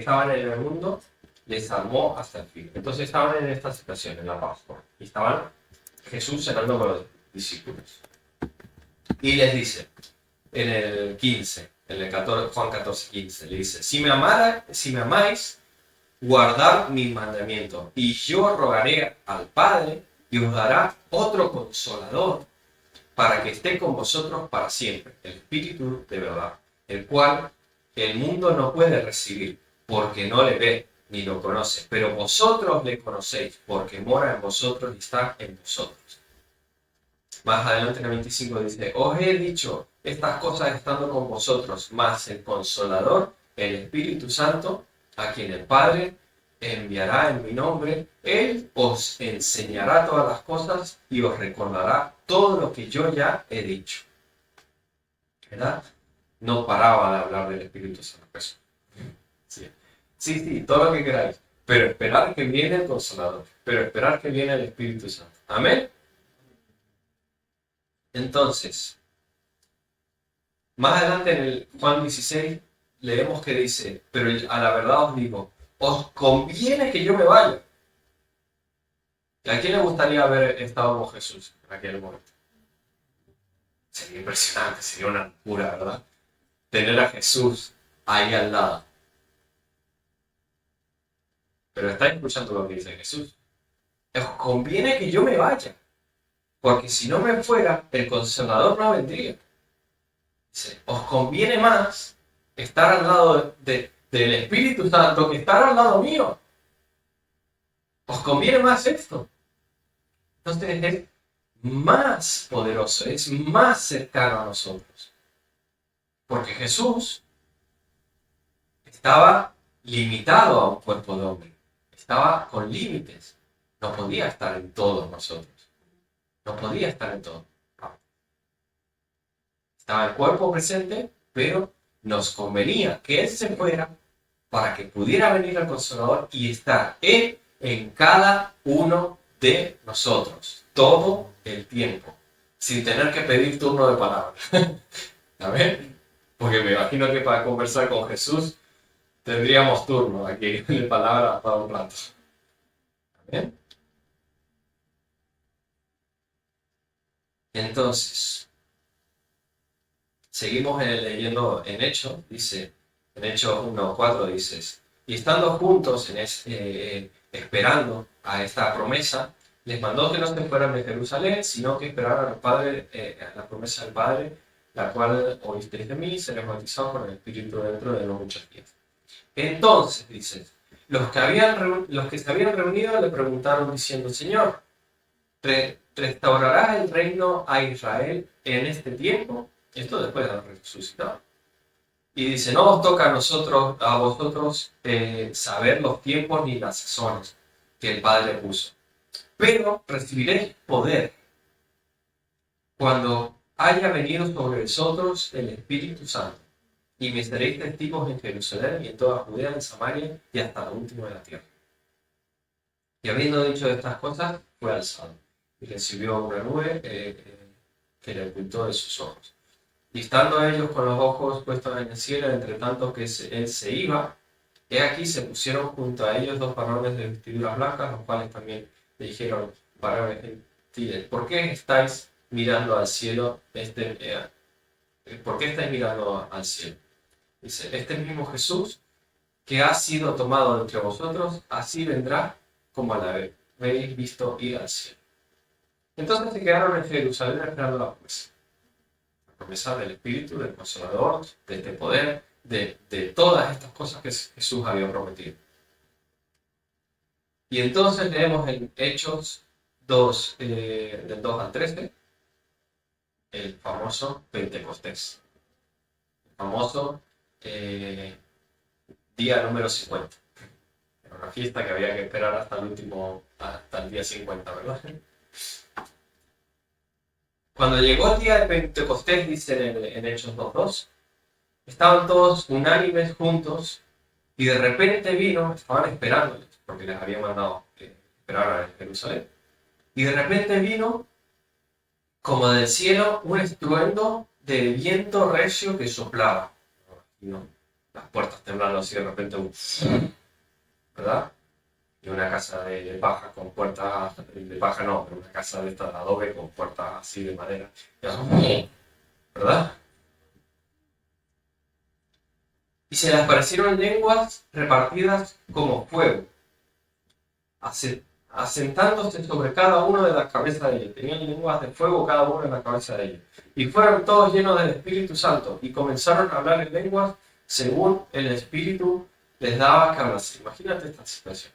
estaban en el mundo, les amó hasta el fin. Entonces estaban en esta situación, en la Pascua, y estaban Jesús cenando con los discípulos. Y les dice, en el 15, en el 14, Juan 14, 15, le dice, si me amáis, guardad mis mandamientos, y yo rogaré al Padre, y os dará otro consolador, para que esté con vosotros para siempre, el Espíritu de verdad, el cual el mundo no puede recibir, porque no le ve ni lo conoce, pero vosotros le conocéis, porque mora en vosotros y está en vosotros. Más adelante en el 25 dice, os he dicho estas cosas estando con vosotros, más el Consolador, el Espíritu Santo, a quien el Padre enviará en mi nombre, Él os enseñará todas las cosas y os recordará todo lo que yo ya he dicho. ¿Verdad? No paraba de hablar del Espíritu Santo. Sí, sí, todo lo que queráis. Pero esperar que viene el Consolador. Pero esperar que viene el Espíritu Santo. Amén. Entonces, más adelante en el Juan 16 leemos que dice, pero a la verdad os digo, os conviene que yo me vaya. ¿A quién le gustaría haber estado con Jesús en aquel momento? Sería impresionante, sería una locura, ¿verdad? Tener a Jesús ahí al lado. Pero estáis escuchando lo que dice Jesús. Os conviene que yo me vaya, porque si no me fuera, el Consolador no vendría. Dice, os conviene más estar al lado del Espíritu Santo que estar al lado mío. Os conviene más esto. Entonces es más poderoso, es más cercano a nosotros. Porque Jesús estaba limitado a un cuerpo de hombre. Estaba con límites. No podía estar en todos nosotros. No podía estar en todo. Estaba el cuerpo presente, pero nos convenía que Él se fuera para que pudiera venir el Consolador y estar Él en cada uno de nosotros, todo el tiempo, sin tener que pedir turno de palabra. ¿Amén? Porque me imagino que para conversar con Jesús tendríamos turno aquí de palabra para un rato. ¿Amén? Entonces, seguimos leyendo en Hechos, dice, en Hechos 1:4 dices, y estando juntos esperando a esta promesa, les mandó que no se fueran de Jerusalén, sino que esperaran al Padre, a la promesa del Padre, la cual oísteis de mí, se les bautizó con el Espíritu dentro de no muchos días. Entonces, dice, los que se habían reunido le preguntaron diciendo, Señor, ¿restaurarás el reino a Israel en este tiempo? Esto después de haber resucitado. Y dice, no os toca a vosotros saber los tiempos ni las sazones que el Padre puso. Pero recibiréis poder cuando haya venido sobre vosotros el Espíritu Santo. Y me seréis testigos en Jerusalén y en toda Judea, en Samaria y hasta lo último de la tierra. Y habiendo dicho estas cosas, fue alzado. Y recibió una nube que le ocultó de sus ojos. Y estando ellos con los ojos puestos en el cielo, entre tanto que él se iba, he aquí se pusieron junto a ellos dos varones de vestiduras blancas, los cuales también le dijeron, varones gentiles, ¿por qué estáis mirando al cielo? ¿Por qué estáis mirando al cielo? Dice, este mismo Jesús que ha sido tomado entre vosotros, así vendrá como la habéis visto ir al cielo. Entonces se quedaron en Jerusalén esperando la promesa del Espíritu, del Consolador, de este poder, de todas estas cosas que Jesús había prometido. Y entonces leemos en Hechos 2, del 2 al 13, el famoso Pentecostés. El famoso día número 50. Era una fiesta que había que esperar hasta el día 50, ¿verdad? Cuando llegó el día de Pentecostés, dice en Hechos 2:2, estaban todos unánimes juntos y de repente estaban esperándoles, porque les había mandado esperar en Jerusalén, y de repente vino como del cielo un estruendo de viento recio que soplaba. ¿No? las puertas temblando así de repente, ¿verdad? Y una casa de paja con puertas, de paja no, pero una casa de esta de adobe con puertas así de madera, ¿verdad? Y se les aparecieron lenguas repartidas como fuego, asentándose sobre cada uno de las cabezas de ellos. Tenían lenguas de fuego cada uno en la cabeza de ellos. Y fueron todos llenos del Espíritu Santo y comenzaron a hablar en lenguas según el Espíritu les daba que hablasen. Imagínate esta situación.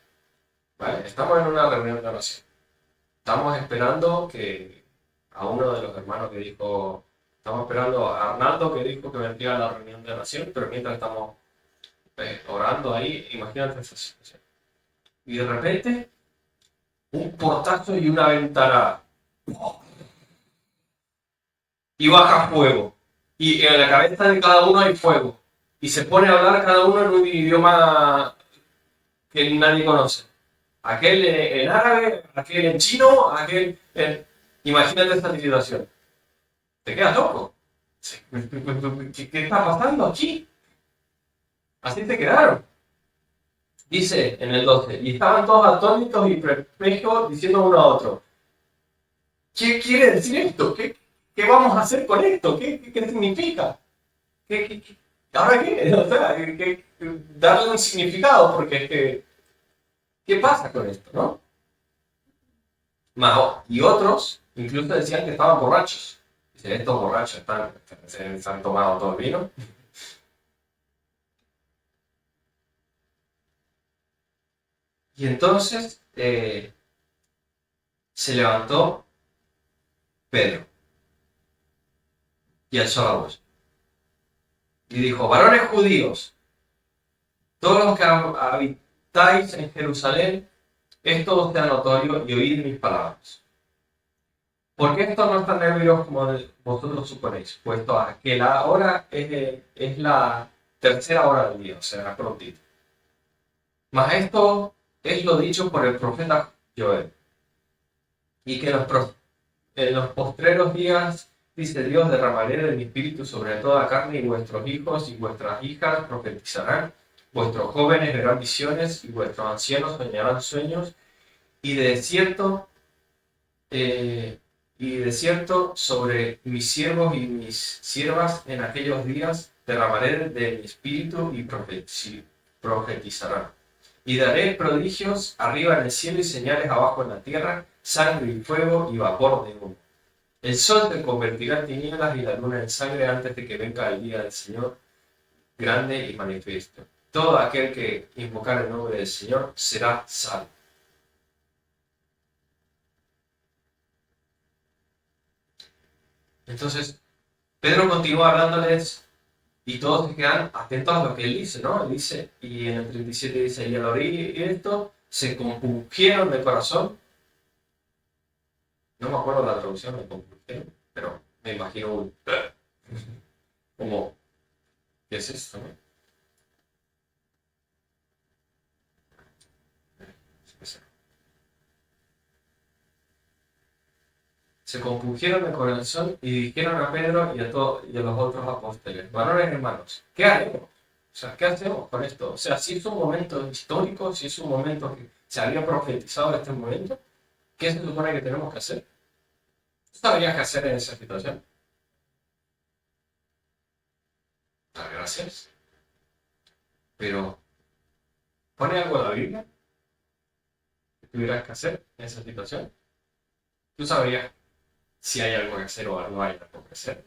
¿Vale? Estamos en una reunión de oración. Estamos esperando que a uno de los hermanos que dijo, estamos esperando a Arnaldo que dijo que vendría a la reunión de oración, pero mientras estamos orando ahí, imagínate esa situación. Y de repente, un portazo y una ventana. Y baja fuego. Y en la cabeza de cada uno hay fuego. Y se pone a hablar cada uno en un idioma que nadie conoce. Aquel en árabe, aquel en chino, aquel en... Imagínate esta situación. Te quedas loco. ¿Qué está pasando aquí? Así te quedaron. Dice en el 12, y estaban todos atónitos y perplejos diciendo uno a otro, ¿qué quiere decir esto? ¿Qué vamos a hacer con esto? ¿Qué significa? ¿Ahora qué? O sea, darle un significado, porque es que, ¿qué pasa con esto, no? Y otros incluso decían que estaban borrachos. Dicen, estos borrachos se han tomado todo el vino. Y entonces se levantó Pedro y alzó la voz. Y dijo, varones judíos, todos los que habitáis en Jerusalén, esto os sea notorio y oíd mis palabras. Porque esto no es tan nervioso como vosotros suponéis, puesto a que la hora es la tercera hora del día, o sea, prontito. Mas esto es lo dicho por el profeta Joel. Y que en los postreros días, dice Dios, derramaré de mi espíritu sobre toda carne, y vuestros hijos y vuestras hijas profetizarán, vuestros jóvenes verán visiones, y vuestros ancianos soñarán sueños, y de cierto sobre mis siervos y mis siervas en aquellos días derramaré de mi espíritu y profetizarán. Y daré prodigios arriba en el cielo y señales abajo en la tierra, sangre y fuego y vapor de humo. El sol se convertirá en tinieblas y la luna en sangre antes de que venga el día del Señor grande y manifiesto. Todo aquel que invocar el nombre del Señor será salvo. Entonces, Pedro continúa hablándoles y todos se quedan atentos a lo que él dice, ¿no? Él dice, y en el 37 dice, y al oír esto, se compungieron de corazón. No me acuerdo la traducción de compungieron, pero me imagino un... como, ¿qué es esto, no? Se compungieron de corazón y dijeron a Pedro y a los otros apóstoles, varones hermanos, ¿qué haremos? O sea, ¿qué hacemos con esto? O sea, si es un momento histórico, si es un momento que se había profetizado en este momento, ¿qué se supone que tenemos que hacer? ¿Tú sabrías qué hacer en esa situación? Dar gracias. Pero, ¿pone algo en la Biblia que tuvieras que hacer en esa situación? ¿Tú sabrías si hay algo que hacer o no hay algo que hacer?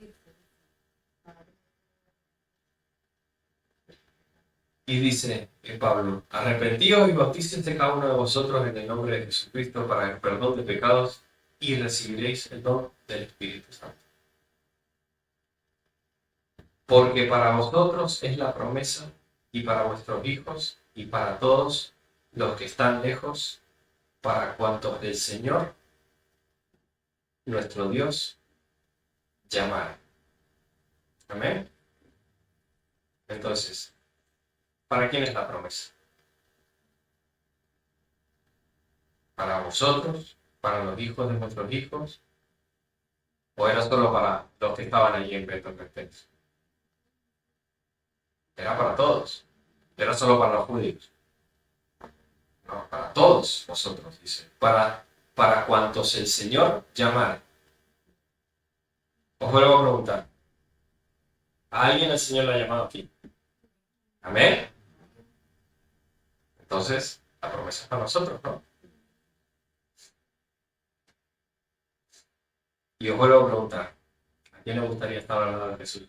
Y dice Pablo, arrepentíos y bautícense cada uno de vosotros en el nombre de Jesucristo para el perdón de pecados y recibiréis el don del Espíritu Santo. Porque para vosotros es la promesa y para vuestros hijos y para todos los que están lejos, para cuantos el Señor, nuestro Dios, llamar. Amén. Entonces, ¿para quién es la promesa? ¿Para vosotros? ¿Para los hijos de vuestros hijos? ¿O era solo para los que estaban allí en Pentecostés? Era para todos. Era solo para los judíos. No, para todos vosotros, dice. Para cuantos el Señor llamare. Os vuelvo a preguntar. ¿A alguien el Señor le ha llamado aquí? ¿Amén? Entonces, la promesa es para nosotros, ¿no? Y os vuelvo a preguntar. ¿A quién le gustaría estar al lado de Jesús?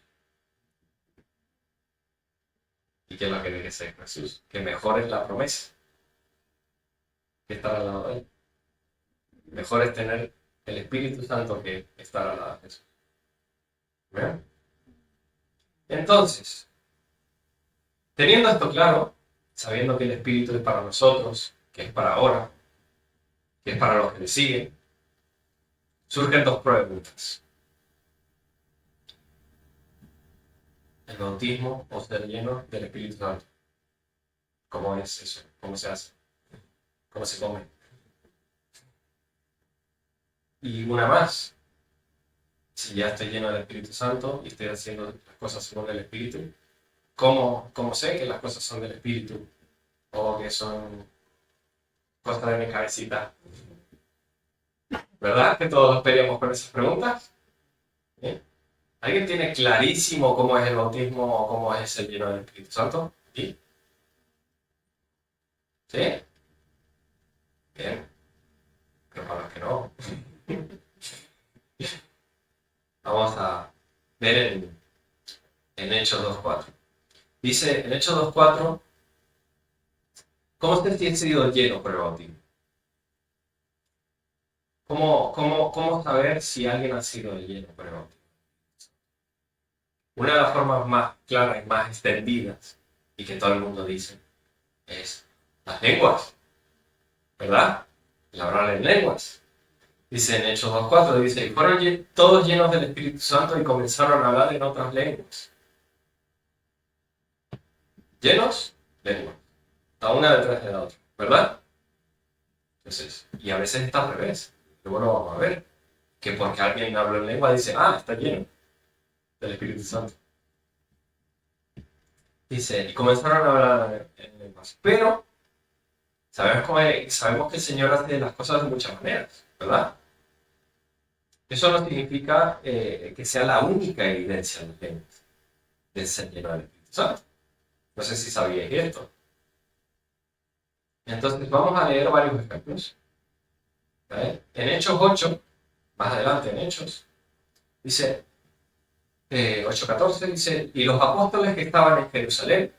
¿Y qué es lo que dice Jesús? Que mejor es la promesa que estar al lado de Él. Mejor es tener el Espíritu Santo que estar al lado de Jesús. ¿Bien? Entonces, teniendo esto claro, sabiendo que el Espíritu es para nosotros, que es para ahora, que es para los que le siguen, surgen dos preguntas. El bautismo o ser lleno del Espíritu Santo. ¿Cómo es eso? ¿Cómo se hace? ¿Cómo se come? Y una más. Si ya estoy lleno del Espíritu Santo y estoy haciendo las cosas según el Espíritu, ¿cómo sé que las cosas son del Espíritu? O que son cosas de mi cabecita. ¿Verdad que todos peleamos con esas preguntas? ¿Bien? ¿Alguien tiene clarísimo cómo es el bautismo o cómo es el lleno del Espíritu Santo? ¿Sí? ¿Sí? Bien. Pero para los que no. Vamos a ver en Hechos 2.4. Dice en Hechos 2.4, ¿cómo usted ha sido lleno por el bautismo? ¿Cómo saber si alguien ha sido lleno por el bautismo? Una de las formas más claras y más extendidas, y que todo el mundo dice, es las lenguas, ¿verdad? El hablar en lenguas. Dice en Hechos 2.4, dice, y fueron todos llenos del Espíritu Santo y comenzaron a hablar en otras lenguas. Llenos, lenguas. A una detrás de la otra, ¿verdad? Entonces, y a veces está al revés. Luego lo vamos a ver. Que porque alguien habla en lengua dice, está lleno del Espíritu Santo. Dice, y comenzaron a hablar en lenguas. Pero sabemos que el Señor hace las cosas de muchas maneras, ¿verdad? Eso no significa que sea la única evidencia en las lenguas del ser lleno del Espíritu Santo. No sé si sabíais esto. Entonces vamos a leer varios ejemplos. ¿Vale? En Hechos 8, más adelante en Hechos, dice 8.14, dice, y los apóstoles que estaban en Jerusalén,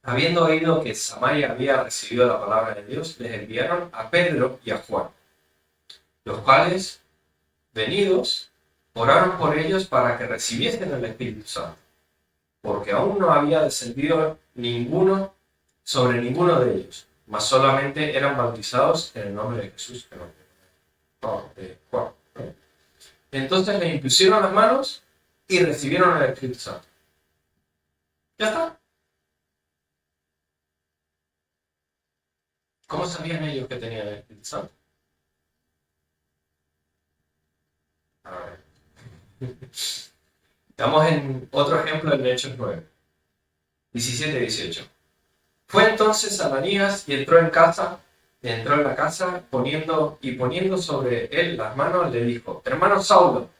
habiendo oído que Samaria había recibido la palabra de Dios, les enviaron a Pedro y a Juan, los cuales, venidos, oraron por ellos para que recibiesen el Espíritu Santo, porque aún no había descendido ninguno sobre ninguno de ellos, mas solamente eran bautizados en el nombre de Jesús, de Juan. Entonces le impusieron las manos y recibieron el Espíritu Santo. Ya está. ¿Cómo sabían ellos que tenían el Espíritu Santo? A ver. Estamos en otro ejemplo en Hechos 9, 17 y 18. Fue entonces Ananías y entró en la casa, poniendo sobre él las manos, le dijo, hermano Saulo,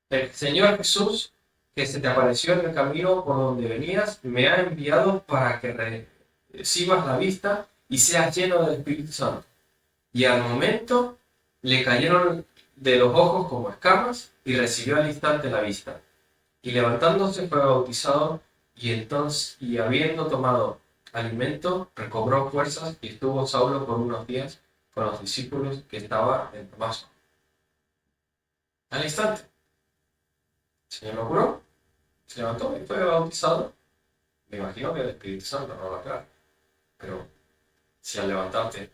el Señor Jesús, que se te apareció en el camino por donde venías, me ha enviado para que recibas la vista y seas lleno del Espíritu Santo. Y al momento le cayeron de los ojos como escamas y recibió al instante la vista. Y levantándose fue bautizado y habiendo tomado alimento, recobró fuerzas y estuvo Saulo por unos días con los discípulos que estaban en Damasco. Al instante, el Señor lo curó, se levantó y fue bautizado. Me imagino que el Espíritu Santo no lo aclara. Pero si al levantarte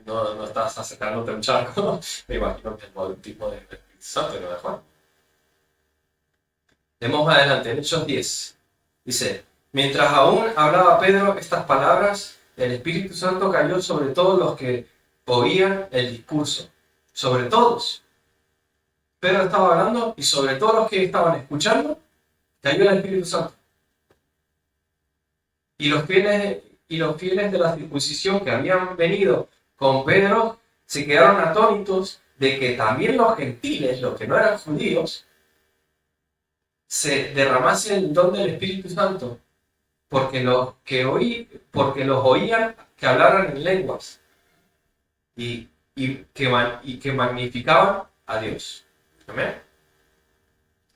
no estás acercándote a un charco, me imagino que el bautismo del Espíritu Santo no de Juan. Leemos más adelante, en Hechos 10. Dice, mientras aún hablaba Pedro estas palabras, el Espíritu Santo cayó sobre todos los que oían el discurso. Sobre todos. Pedro estaba hablando y sobre todos los que estaban escuchando, cayó el Espíritu Santo. Y los fieles de la circuncisión que habían venido con Pedro se quedaron atónitos de que también los gentiles, los que no eran judíos, se derramase el don del Espíritu Santo, porque los oían que hablaran en lenguas y que magnificaban a Dios. ¿Amén?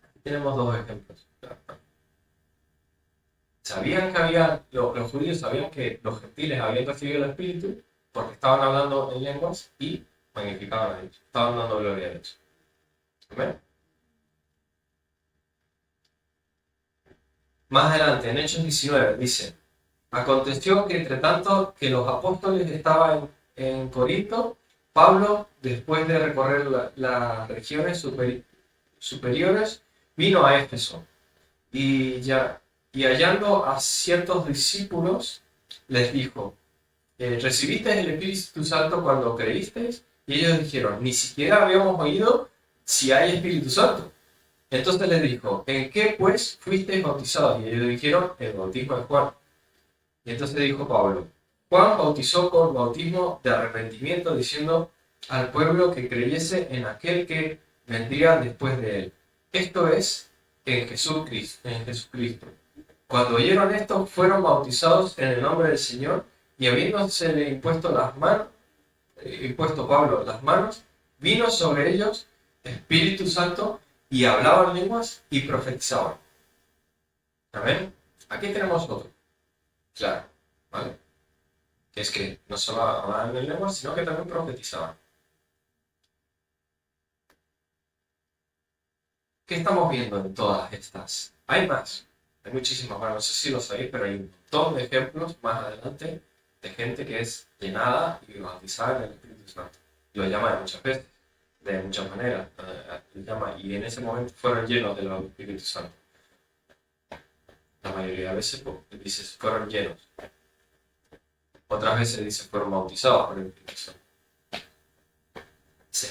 Aquí tenemos dos ejemplos. Los judíos sabían que los gentiles habían recibido el Espíritu porque estaban hablando en lenguas y magnificaban a Dios. Estaban dando gloria a Dios. ¿Amén? Más adelante, en Hechos 19, dice: aconteció que entre tanto que los apóstoles estaban en Corinto, Pablo, después de recorrer las regiones superiores, vino a Éfeso y hallando a ciertos discípulos, les dijo: ¿recibisteis el Espíritu Santo cuando creísteis? Y ellos dijeron: ni siquiera habíamos oído si hay Espíritu Santo. Entonces les dijo: ¿en qué pues fuisteis bautizados? Y ellos dijeron: el bautismo de Juan. Y entonces dijo Pablo: Juan bautizó con bautismo de arrepentimiento, diciendo al pueblo que creyese en aquel que vendría después de él, esto es, en Jesucristo. Cuando oyeron esto, fueron bautizados en el nombre del Señor, y habiéndosele impuesto Pablo las manos, vino sobre ellos Espíritu Santo, y hablaban lenguas y profetizaban. ¿Amén? Aquí tenemos otro. Claro, ¿vale? Que es que no solo hablaban en lenguas, sino que también profetizaban. ¿Qué estamos viendo en todas estas? Hay más, hay muchísimas más, no sé si lo sabéis, pero hay un montón de ejemplos más adelante de gente que es llenada y bautizada en el Espíritu Santo. Lo llama de muchas veces, de muchas maneras, y en ese momento fueron llenos del Espíritu Santo. La mayoría de veces dice fueron llenos. Otras veces dice fueron bautizados por el Espíritu Santo. Sí.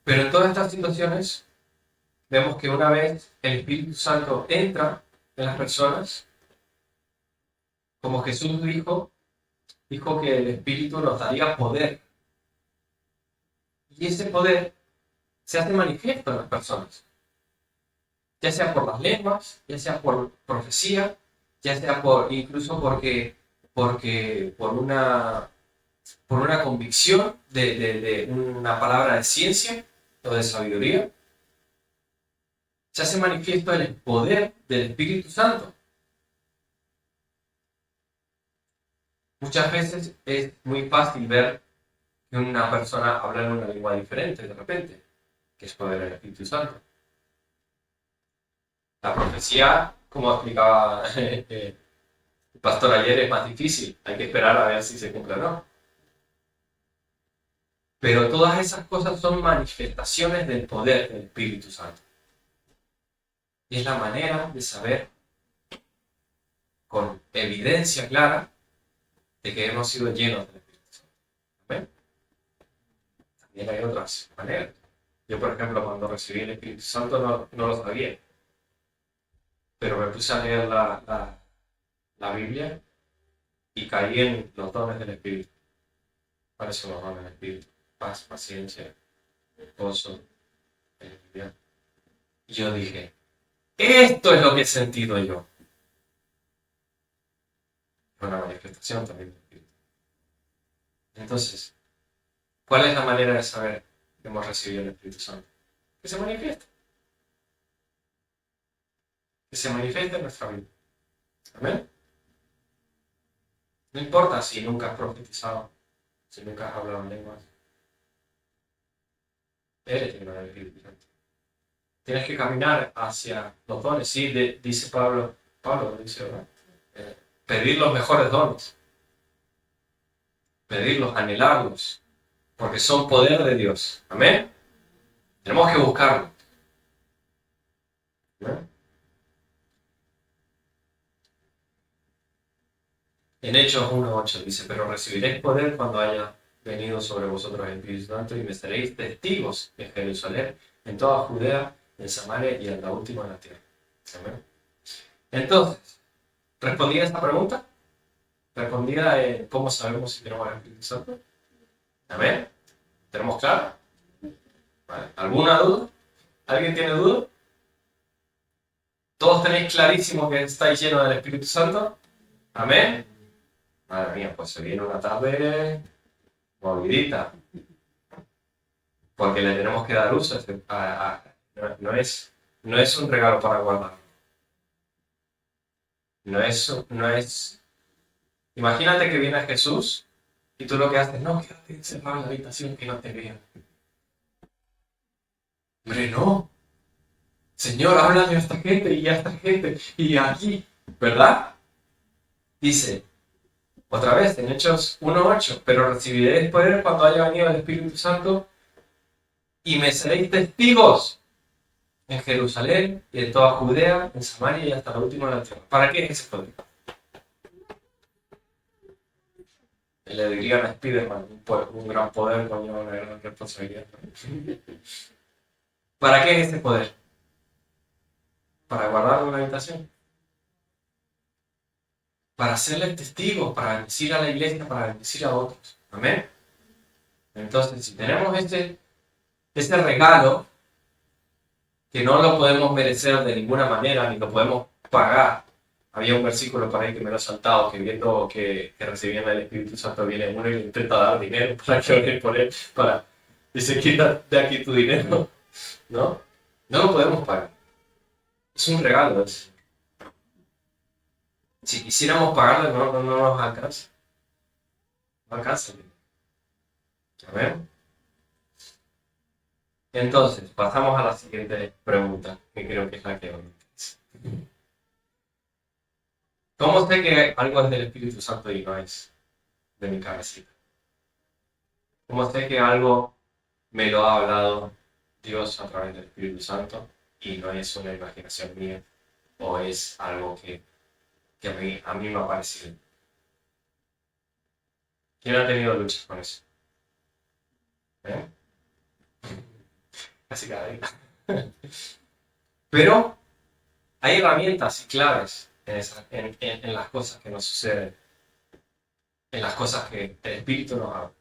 Pero en todas estas situaciones vemos que una vez el Espíritu Santo entra en las personas, como Jesús dijo que el Espíritu nos daría poder. Y ese poder se hace manifiesto en las personas. Ya sea por las lenguas, ya sea por profecía, ya sea incluso por una convicción de una palabra de ciencia o de sabiduría. Se hace manifiesto el poder del Espíritu Santo. Muchas veces es muy fácil ver que una persona habla en una lengua diferente de repente, que es poder del Espíritu Santo. La profecía, como explicaba el pastor ayer, es más difícil. Hay que esperar a ver si se cumple o no. Pero todas esas cosas son manifestaciones del poder del Espíritu Santo. Y es la manera de saber con evidencia clara de que hemos sido llenos del Espíritu Santo. ¿Ven? También hay otras maneras. Yo, por ejemplo, cuando recibí el Espíritu Santo no lo sabía. Pero me puse a leer la Biblia y caí en los dones del Espíritu. ¿Cuáles son los dones del Espíritu? Paz, paciencia, gozo, felicidad. Y yo dije: esto es lo que he sentido yo. Es una manifestación también del Espíritu. Entonces, ¿cuál es la manera de saber que hemos recibido el Espíritu Santo? Que se manifieste. Que se manifieste en nuestra vida. ¿Amén? No importa si nunca has profetizado, si nunca has hablado en lenguas. Eres lleno del Espíritu Santo. Tienes que caminar hacia los dones. Sí, dice Pablo lo dice, ¿verdad? Pedir los mejores dones. Pedirlos, anhelarlos. Porque son poder de Dios. ¿Amén? Tenemos que buscarlo. ¿Amén? En Hechos 1:8 dice: pero recibiréis poder cuando haya venido sobre vosotros el Espíritu Santo, y me seréis testigos en Jerusalén, en toda Judea, en Samaria y en la última de la tierra. Amén. Entonces, ¿respondí a esta pregunta? ¿Respondí a cómo sabemos si tenemos el Espíritu Santo? ¿Amén? ¿Tenemos claro? ¿Vale? ¿Alguna duda? ¿Alguien tiene duda? ¿Todos tenéis clarísimo que estáis llenos del Espíritu Santo? ¿Amén? Madre mía, pues se viene una tarde movidita. Porque le tenemos que dar uso. No es un regalo para guardar. No es. Imagínate que viene Jesús y tú lo que haces, no, quédate encerrado en la habitación que no te vean. Hombre, no. Señor, háblale a esta gente y a esta gente y aquí, ¿verdad? Dice, otra vez, en Hechos 1:8, pero recibiréis poder cuando haya venido el Espíritu Santo y me seréis testigos en Jerusalén y en toda Judea, en Samaria y hasta la última de la tierra. ¿Para qué es ese poder? Le dirían a Spiderman, un gran poder conlleva una gran responsabilidad. ¿Para qué es ese poder? ¿Para guardarlo en la habitación? Para hacerle testigos, para bendecir a la iglesia, para bendecir a otros. Amén. Entonces, si tenemos este regalo, que no lo podemos merecer de ninguna manera, ni lo podemos pagar. Había un versículo por ahí que me lo he saltado, que viendo que recibían el Espíritu Santo, viene uno y le intenta dar dinero para que oren por él, dice, quita de aquí tu dinero, ¿no? No lo podemos pagar. Es un regalo. Si quisiéramos pagarlo, no nos alcanza. No alcanza. A ver. Entonces, pasamos a la siguiente pregunta, que creo que es la que hoy. ¿Cómo sé que algo es del Espíritu Santo y no es de mi cabecita? ¿Cómo sé que algo me lo ha hablado Dios a través del Espíritu Santo y no es una imaginación mía o es algo que a mí me ha parecido? ¿Quién ha tenido luchas con eso? ¿Eh? Casi cada día. Pero hay herramientas y claves en las cosas que nos suceden, en las cosas que el Espíritu nos habla.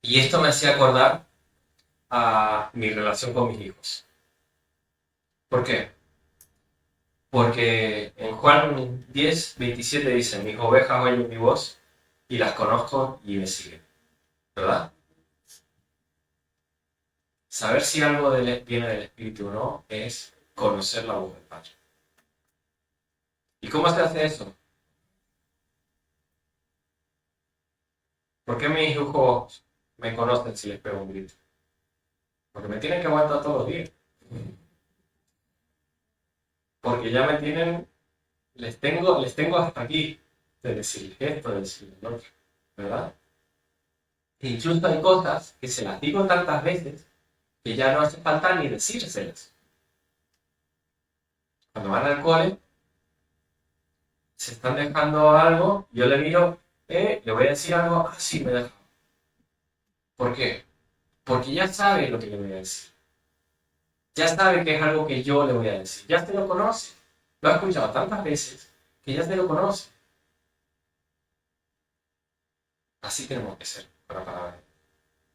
Y esto me hacía acordar a mi relación con mis hijos. ¿Por qué? Porque en Juan 10:27 dice, mis ovejas oyen mi voz y las conozco y me siguen. ¿Verdad? Saber si algo viene del Espíritu o no es conocer la voz del Padre. ¿Y cómo se hace eso? ¿Por qué mis hijos me conocen si les pego un grito? Porque me tienen que aguantar todos los días. Porque ya me tienen, les tengo hasta aquí de decirles esto, de decirles lo otro. ¿Verdad? E incluso hay cosas que se las digo tantas veces que ya no hace falta ni decírselas. Cuando van al cole, se están dejando algo, yo le miro, le voy a decir algo, sí, me deja. ¿Por qué? Porque ya sabe lo que le voy a decir. Ya sabe que es algo que yo le voy a decir. Ya se lo conoce. Lo ha escuchado tantas veces que ya se lo conoce. Así tenemos que ser con la palabra.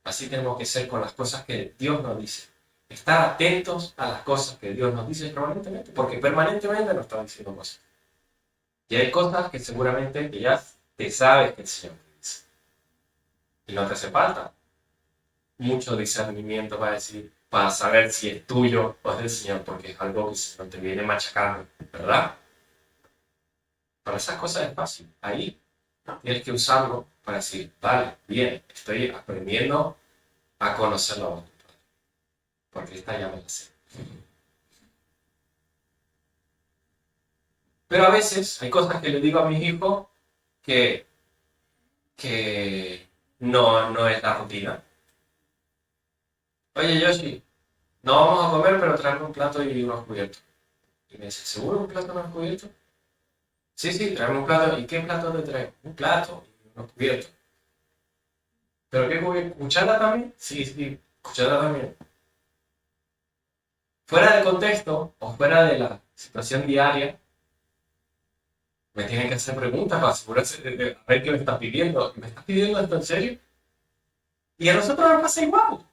Así tenemos que ser con las cosas que Dios nos dice. Estar atentos a las cosas que Dios nos dice permanentemente, porque permanentemente nos está diciendo cosas. Y hay cosas que seguramente que ya te sabes que el Señor te dice. Y no te hace falta mucho discernimiento para saber si es tuyo o es del Señor, porque es algo que el Señor te viene machacando, ¿verdad? Para esas cosas es fácil. Ahí tienes que usarlo para decir, vale, bien, estoy aprendiendo a conocer la voz del Padre, porque esta ya me la sé. Pero a veces hay cosas que le digo a mis hijos que no es la rutina. Oye, Yoshi, no vamos a comer, pero tráeme un plato y unos cubiertos. Y me dice, ¿seguro un plato y unos cubiertos? Sí, sí, tráeme un plato. ¿Y qué plato te traigo? Un plato y unos cubiertos. ¿Pero qué cubierto? ¿Cuchara también? Sí, sí, cuchara también. Fuera del contexto o fuera de la situación diaria, Me tienen que hacer preguntas para asegurarse de a ver qué me estás pidiendo. ¿Me estás pidiendo esto en serio? Y a nosotros nos pasa igual.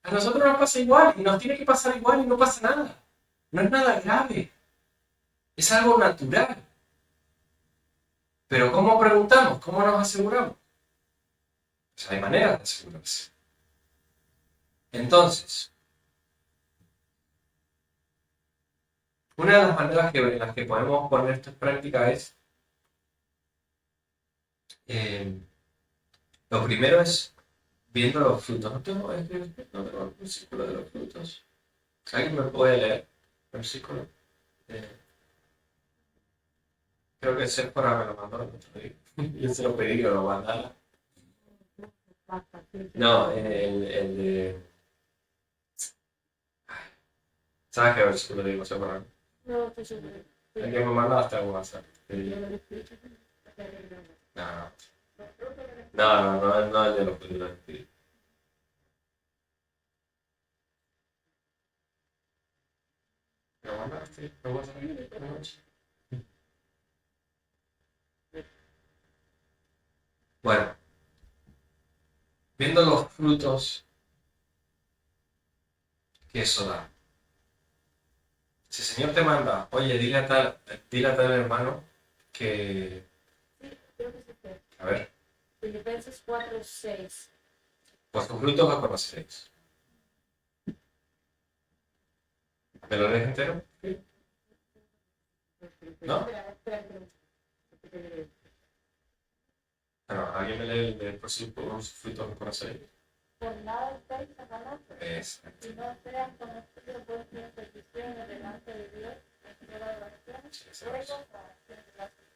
A nosotros nos pasa igual y nos tiene que pasar igual y no pasa nada. No es nada grave. Es algo natural. Pero ¿cómo preguntamos? ¿Cómo nos aseguramos? Pues hay maneras de asegurarse. Entonces, una de las maneras en las que podemos poner esto en práctica es, eh, lo primero es viendo los frutos. No tengo el versículo de los frutos. ¿Alguien me puede leer el versículo? Eh, Creo que Sephora me lo mandó el otro día. Yo se lo pedí que me lo mandara. No, el de... ¿Sabes qué versículo digo, Sephora? No, estoy seguro. El que me mandaste a WhatsApp. No, no el de los frutos del Espíritu. ¿Me lo mandaste? ¿Me WhatsApp? Bueno, viendo los frutos que eso da. Si el Señor te manda, oye, dile a tal hermano que... Sí, creo que se fue. A ver, Filipenses 4:6. pues tus frutos los conoceréis. ¿Me lo lees entero? ¿No? Espera. Bueno, ¿alguien me lee el de por sus frutos los conoceréis? Por nada estáis afanosos, Exacto. si no sean conocidos vuestras peticiones delante de Dios, en toda oración, Sí, ese ruegos, es. oración de gracias.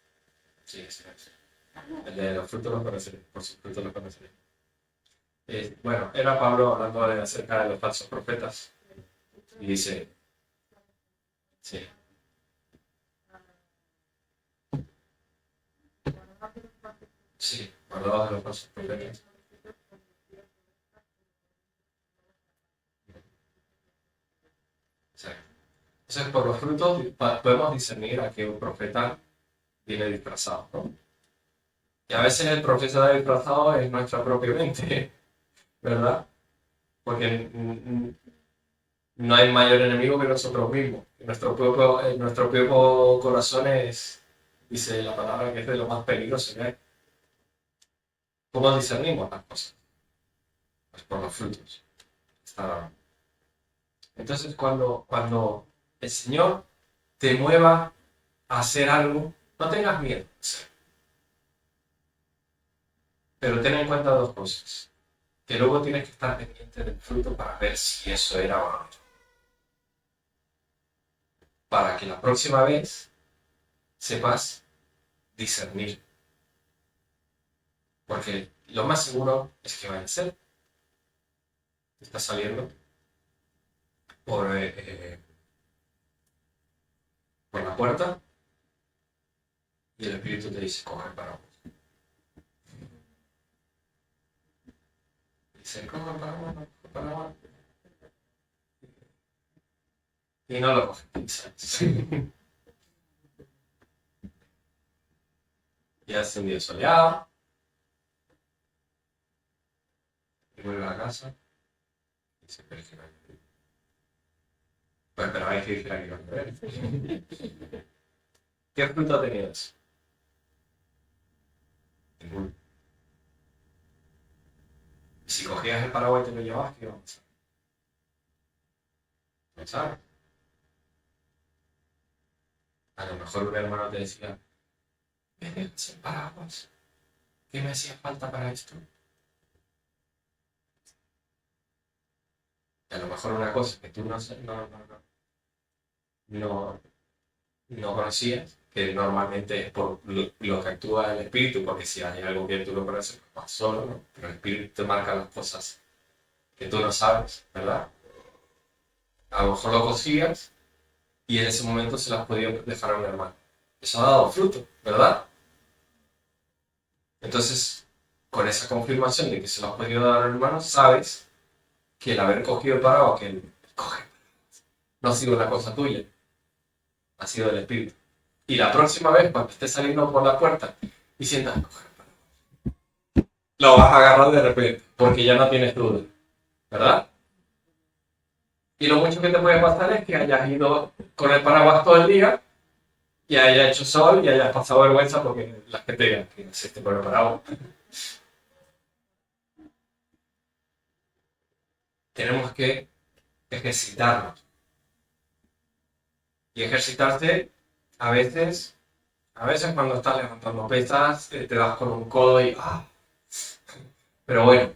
Sí, ese es. El de los frutos los conoceréis, por sus frutos los conoceréis. Bueno, era Pablo hablando acerca de los falsos profetas. Y dice, sí, sí, hablaba de los falsos profetas. Exacto. Entonces, por los frutos podemos discernir a qué un profeta viene disfrazado, ¿no? Y a veces el profeta disfrazado es nuestra propia mente, ¿verdad? Porque no hay mayor enemigo que nosotros mismos. Nuestro propio corazón es, dice la palabra, que es de lo más peligroso que hay. ¿Cómo discernimos las cosas? Pues por los frutos. Entonces, cuando el Señor te mueva a hacer algo, no tengas miedo. Pero ten en cuenta dos cosas. Que luego tienes que estar pendiente del fruto para ver si eso era o no. Para que la próxima vez sepas discernir. Porque lo más seguro es que vaya a ser. Estás saliendo por la puerta y el Espíritu te dice, coge para vos. Dice, coge para vos, no, coge para vos. Y no lo coge. Y hace un día soleado. Y vuelve a la casa. Y dice, pero es que no hay. Pues pero hay que decir aquí no hay. ¿Qué fruto ha tenido eso? Ninguno. Y si cogías el paraguas y te lo llevabas, ¿qué iba a pasar? ¿No sabes? A lo mejor un hermano te decía, ¿me dejas el paraguas? ¿Qué me hacía falta para esto? Y a lo mejor una cosa que tú no, no conocías, que normalmente es por lo que actúa el espíritu, porque si hay algo que tú no conoces, pues vas solo, ¿no? Pero el espíritu te marca las cosas que tú no sabes, ¿verdad? A lo mejor lo consigas y en ese momento se las has podido dejar a un hermano. Eso ha dado fruto, ¿verdad? Entonces, con esa confirmación de que se lo has podido dar a un hermano, sabes que el haber cogido el paraguas, que el coge, no ha sido una cosa tuya, ha sido del espíritu. Y la próxima vez, cuando estés saliendo por la puerta y sientas, lo vas a agarrar de repente, porque ya no tienes duda, ¿verdad? Y lo mucho que te puede pasar es que hayas ido con el paraguas todo el día y haya hecho sol y hayas pasado vergüenza porque la gente diga que naciste con el paraguas. Tenemos que ejercitarnos. Y ejercitarse a veces cuando estás levantando pesas, te das con un codo y Pero bueno,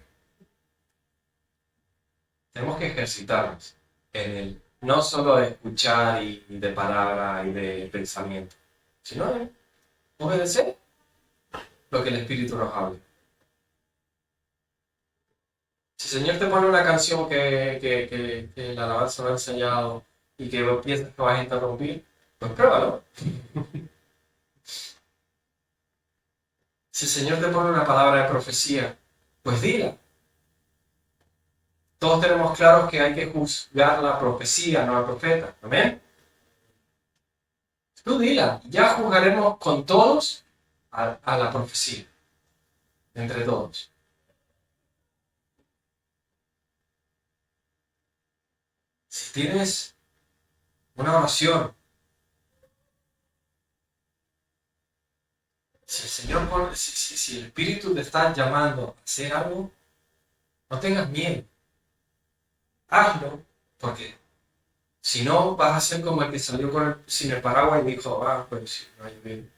tenemos que ejercitarnos en el no solo de escuchar y de palabra y de pensamiento, sino de obedecer lo que el Espíritu nos habla. Si el Señor te pone una canción que la alabanza no ha enseñado y que piensas que vas a interrumpir, pues pruébalo. Si el Señor te pone una palabra de profecía, pues dila. Todos tenemos claro que hay que juzgar la profecía, no al profeta. ¿Amén? Tú dila. Ya juzgaremos con todos a la profecía. Entre todos. Si tienes una oración, si el Señor si el Espíritu te está llamando a hacer algo, no tengas miedo. Hazlo, porque si no vas a ser como el que salió sin el paraguas y dijo, pues si no hay bien.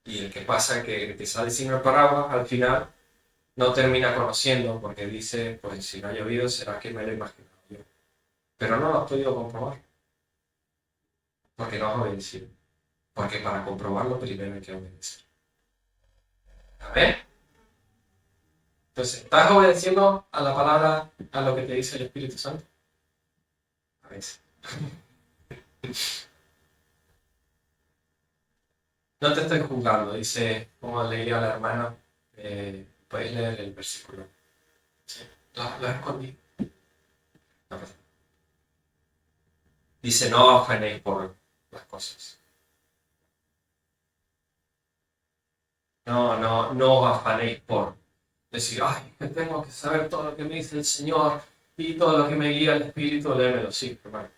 Y el que pasa que el que sale sin el paraguas al final no termina conociendo porque dice, pues si no ha llovido será que me lo he imaginado yo. Pero no lo has podido comprobar porque no has obedecido. Porque para comprobarlo primero hay que obedecer. A ver. Entonces, ¿estás obedeciendo a la palabra, a lo que te dice el Espíritu Santo? A veces. No te estoy juzgando, dice, como leía la hermana, puedes leer el versículo. ¿Sí? Lo escondí. No pasa. Dice, no os afanéis por las cosas. No os afanéis por decir, que tengo que saber todo lo que me dice el Señor y todo lo que me guía el Espíritu, léemelo, sí, hermano.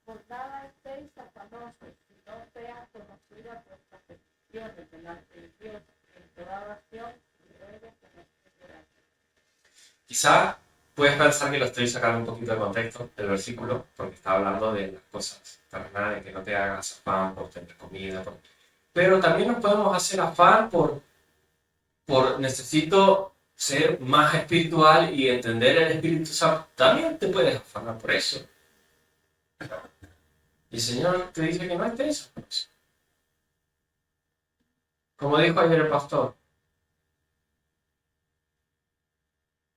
Por nada estéis afanosos, si no sean conocidas vuestras peticiones delante de Dios en toda oración y ruego con esperanza. Quizá puedes pensar que lo estoy sacando un poquito de contexto del versículo, porque está hablando de las cosas terrenales, de que no te hagas afán por tener comida. Pero también nos podemos hacer afán por necesito ser más espiritual y entender el Espíritu Santo. También te puedes afanar por eso. Y el Señor te dice que no estés por eso. Como dijo ayer el pastor,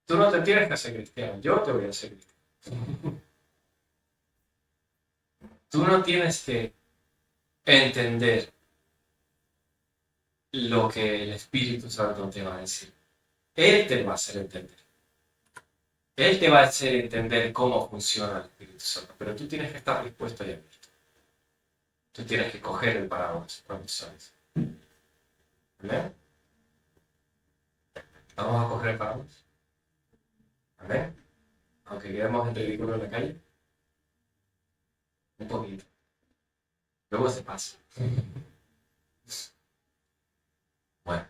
tú no te tienes que hacer cristiano, yo te voy a hacer cristiano. Tú no tienes que entender lo que el Espíritu Santo te va a decir. Él te va a hacer entender. Él te va a hacer entender cómo funciona el Espíritu Santo, pero tú tienes que estar dispuesto y abierto. Tú tienes que coger el paraguas cuando sales. ¿Amén? Vamos a coger el paraguas. ¿Amén? Aunque quedemos en ridículo en la calle. Un poquito. Luego se pasa. Bueno.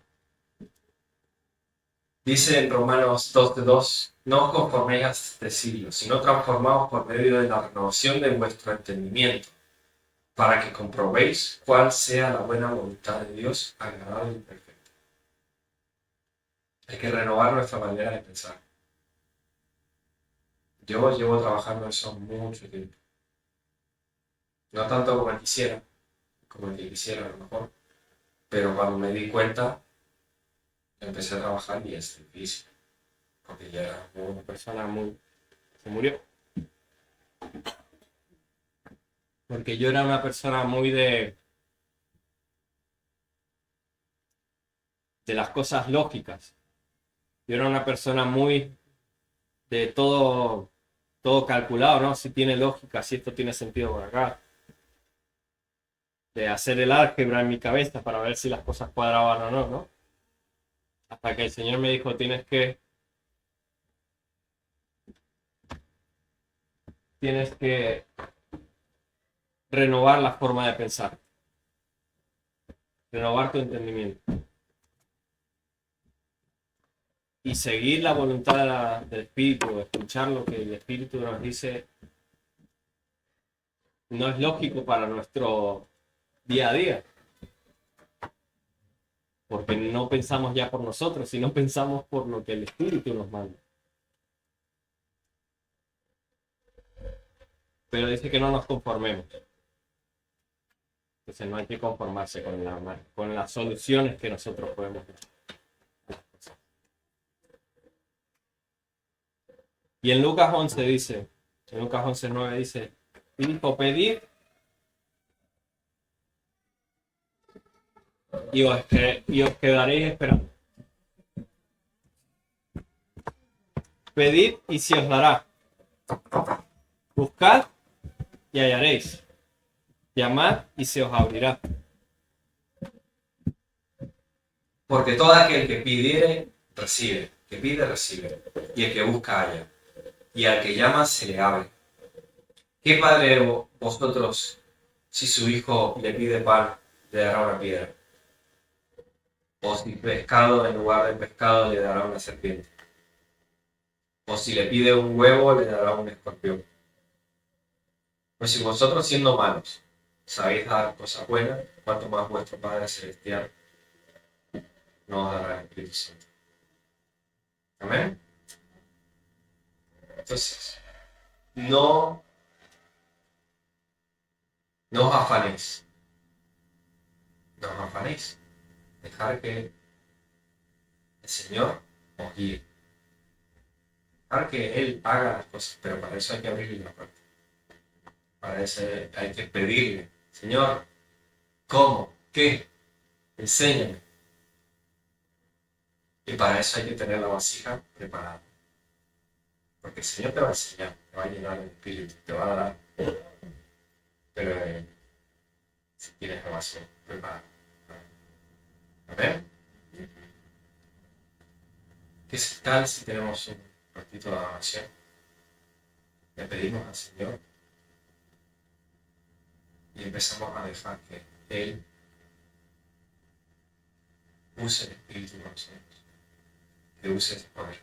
Dice en Romanos 12:2, no os conforméis a este siglo, sino transformaos por medio de la renovación de vuestro entendimiento, para que comprobéis cuál sea la buena voluntad de Dios, agradable y perfecta. Hay que renovar nuestra manera de pensar. Yo llevo trabajando eso mucho tiempo. No tanto como el que quisiera a lo mejor, pero cuando me di cuenta, empecé a trabajar y es difícil, porque ya era una persona muy... Se murió. Porque yo era una persona muy de las cosas lógicas. Yo era una persona muy de todo todo calculado, ¿no? Si tiene lógica, si esto tiene sentido por acá. De hacer el álgebra en mi cabeza para ver si las cosas cuadraban o no, ¿no? Hasta que el Señor me dijo, tienes que renovar la forma de pensar, renovar tu entendimiento y seguir la voluntad del Espíritu, escuchar lo que el Espíritu nos dice, no es lógico para nuestro día a día, porque no pensamos ya por nosotros, sino pensamos por lo que el Espíritu nos manda. Pero dice que no nos conformemos. Entonces no hay que conformarse con las soluciones que nosotros podemos dar. Y en Lucas 11 dice, en Lucas 11:9 dice, y dijo, pedid y os quedaréis esperando. Pedid y se os dará. Buscad y hallaréis. Llamad y se os abrirá. Porque todo aquel que pidiere, recibe. Que pide, recibe. Y el que busca, halla. Y al que llama, se le abre. ¿Qué padre vosotros, si su hijo le pide pan, le dará una piedra? O si pescado, en lugar de pescado, le dará una serpiente? O si le pide un huevo, le dará un escorpión. Pues si vosotros, siendo malos, sabéis dar cosas buenas, cuanto más vuestro Padre Celestial nos dará el Espíritu Santo. Amén. Entonces, no os afanéis. No os afanéis. Dejar que el Señor os guíe. Dejar que Él haga las cosas, pero para eso hay que abrirle la puerta. Para eso hay que pedirle, Señor, ¿cómo? ¿Qué? Enséñame. Y para eso hay que tener la vasija preparada. Porque el Señor te va a enseñar, te va a llenar el Espíritu, te va a dar. Pero si tienes la vasija preparada. ¿Amén? ¿Qué tal si tenemos un ratito de oración? Le pedimos al Señor y empezamos a dejar que Él use el Espíritu con nosotros, que use ese poder.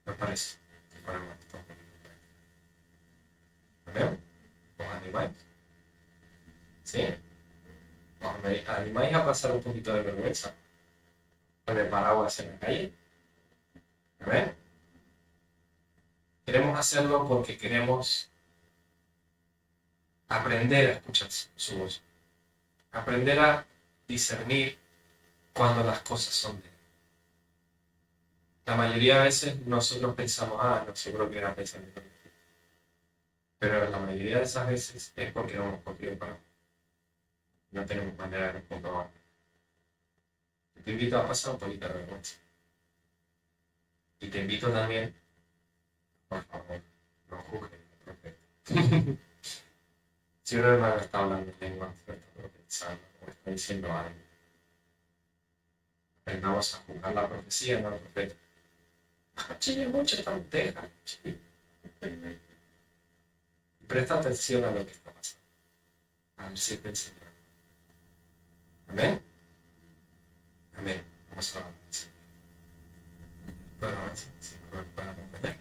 ¿Me parece? Que ponemos esto. ¿Amén? ¿Os animáis? ¿Sí? ¿Os animáis a pasar un poquito de vergüenza con el paraguas en la calle? ¿Amén? Queremos hacerlo porque queremos aprender a escuchar su voz, aprender a discernir cuando las cosas son de Él. La mayoría de veces nosotros pensamos, no, seguro que era pensamiento. Pero la mayoría de esas veces es porque no hemos cogido para. No tenemos manera de comprobar. Te invito a pasar un poquito de vergüenza. Y te invito también, por favor, no juzgues al profeta. Si un hermano está hablando en lengua, está profetizando o está diciendo algo, aprendamos a juzgar la profecía, no al profeta. Chile mucho tonteja. Presta atención a lo que está pasando. A ver si te enseña. Amén. Amén. Vamos a orar. Bueno, sí, para acompañar.